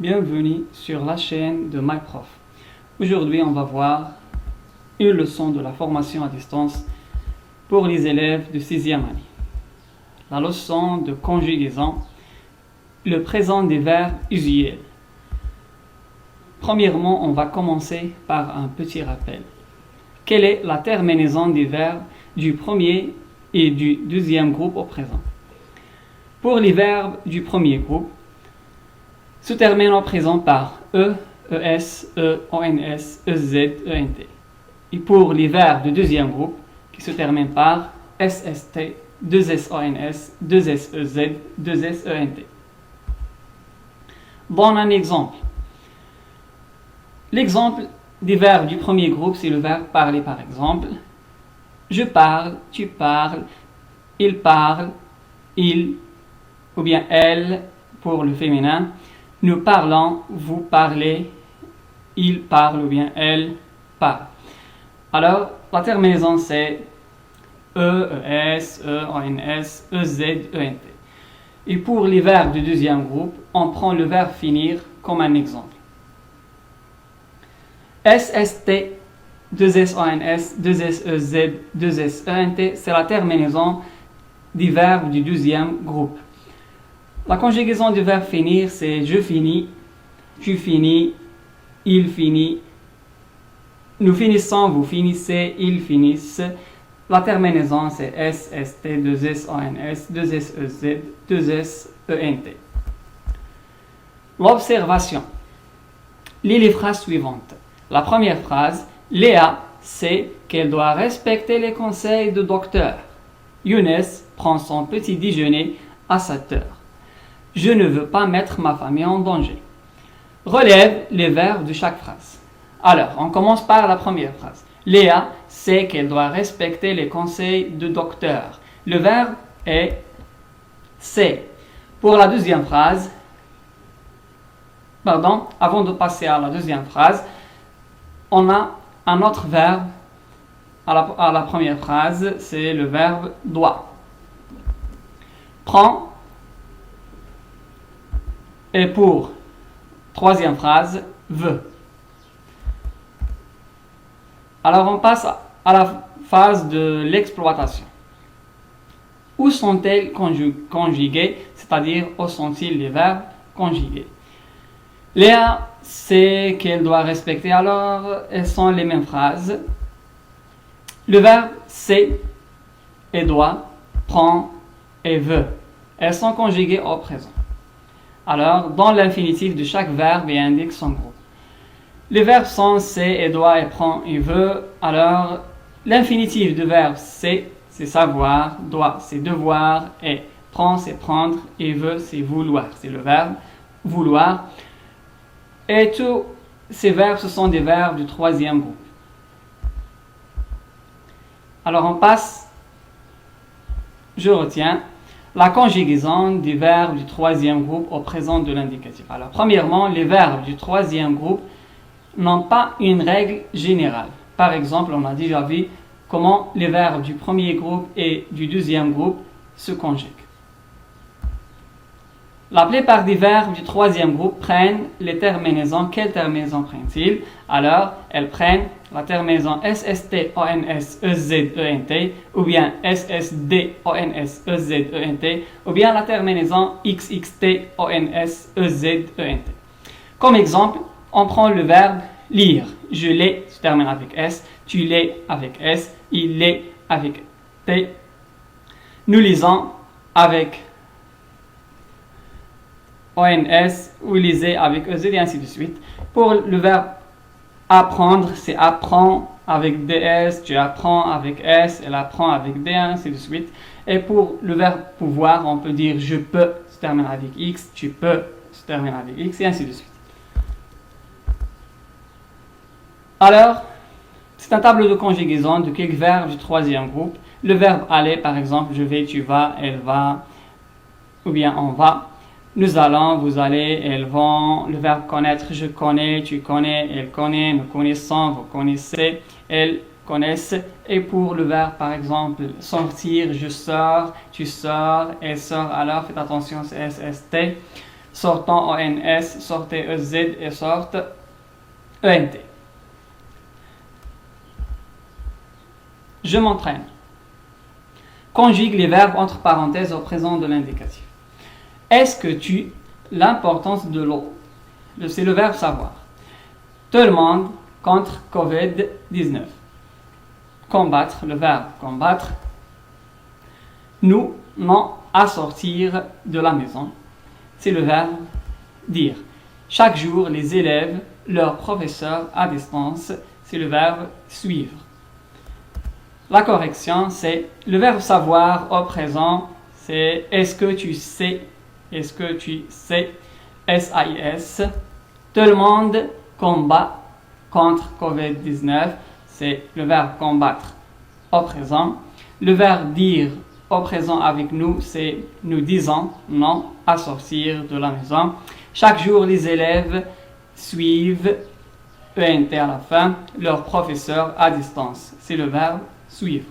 bienvenue sur la chaîne de MyProf. Aujourd'hui, on va voir une leçon de la formation à distance pour les élèves de 6e année. La leçon de conjugaison, le présent des verbes usuels. Premièrement, on va commencer par un petit rappel. Quelle est la terminaison des verbes du premier et du deuxième groupe au présent? Pour les verbes du premier groupe, se terminent au présent par E, ES, EONS, EZ, ENT. Et pour les verbes du deuxième groupe, qui se terminent par SST, 2SONS, 2SEZ, 2SENT. Donne un exemple. L'exemple des verbes du premier groupe, c'est le verbe parler par exemple. Je parle, tu parles, il parle, il, ou bien elle pour le féminin. Nous parlons, vous parlez, il parle ou bien elle parle. Alors, la terminaison c'est E, ES, EONS, EZ, ENT. Et pour les verbes du deuxième groupe, on prend le verbe finir comme un exemple. SST, 2SONS, 2SEZ, 2SENT, c'est la terminaison des verbes du deuxième groupe. La conjugaison du verbe finir, c'est je finis, tu finis, il finit, nous finissons, vous finissez, ils finissent. La terminaison, c'est SST, 2SONS, 2SEZ, 2SENT. L'observation. Lis les phrases suivantes. La première phrase, Léa sait qu'elle doit respecter les conseils du docteur. Younes prend son petit déjeuner à 7 heures. Je ne veux pas mettre ma famille en danger. Relève les verbes de chaque phrase. Alors, on commence par la première phrase. Léa sait qu'elle doit respecter les conseils du docteur. Le verbe est c'est. Pour la deuxième phrase, avant de passer à la deuxième phrase, on a un autre verbe à la première phrase, c'est le verbe doit. Prend. Et pour troisième phrase, veut. Alors on passe à la phase de l'exploitation. Où sont-elles conjuguées, c'est-à-dire où sont-ils les verbes conjugués? Léa sait qu'elle doit respecter, alors elles sont les mêmes phrases. Le verbe sait et doit, prend et veut. Elles sont conjuguées au présent. Alors, dans l'infinitif de chaque verbe, il indique son groupe. Les verbes sont sait et doit et prend et veut. Alors, l'infinitif du verbe c'est savoir, doit c'est devoir et prend c'est prendre et veut c'est vouloir. C'est le verbe vouloir. Et tous ces verbes, ce sont des verbes du troisième groupe. Alors, on passe, je retiens, la conjugaison des verbes du troisième groupe au présent de l'indicatif. Alors, premièrement, les verbes du troisième groupe n'ont pas une règle générale. Par exemple, on a déjà vu comment les verbes du premier groupe et du deuxième groupe se conjuguent. La plupart des verbes du troisième groupe prennent les terminaisons. Quelles terminaisons prennent-ils? Alors, elles prennent la terminaison SST, ONS, EZ, ENT, ou bien SSD, ONS, EZ, ENT, ou bien la terminaison XXT, ONS, EZ, ENT. Comme exemple, on prend le verbe lire. Je l'ai, se termine avec S, tu l'es avec S, il l'est avec T. Nous lisons avec ONS, vous lisez avec EZ et ainsi de suite. Pour le verbe apprendre, c'est apprend avec DS, tu apprends avec S, elle apprend avec D, ainsi de suite. Et pour le verbe pouvoir, on peut dire je peux, se termine avec X, tu peux, se termine avec X et ainsi de suite. Alors, c'est un tableau de conjugaison de quelques verbes du troisième groupe. Le verbe aller, par exemple, je vais, tu vas, elle va, ou bien on va. Nous allons, vous allez, elles vont. Le verbe connaître, je connais, tu connais, elle connaît, nous connaissons, vous connaissez, elles connaissent. Et pour le verbe, par exemple, sortir, je sors, tu sors, elle sort. Alors, faites attention, c'est SST. sortant ONS, sortez EZ et sortent ENT. Je m'entraîne. Conjugue les verbes entre parenthèses au présent de l'indicatif. Est-ce que tu... L'importance de l'eau. C'est le verbe savoir. Tout le monde contre Covid-19. Combattre, le verbe combattre. Nous, non, à sortir de la maison. C'est le verbe dire. Chaque jour, les élèves, leurs professeurs à distance. C'est le verbe suivre. La correction, c'est le verbe savoir au présent. C'est est-ce que tu sais? Est-ce que tu sais? S-A-I-S. Tout le monde combat contre Covid-19. C'est le verbe combattre au présent. Le verbe dire au présent avec nous, c'est nous disons non à sortir de la maison. Chaque jour, les élèves suivent, ENT à la fin, leur professeur à distance. C'est le verbe suivre.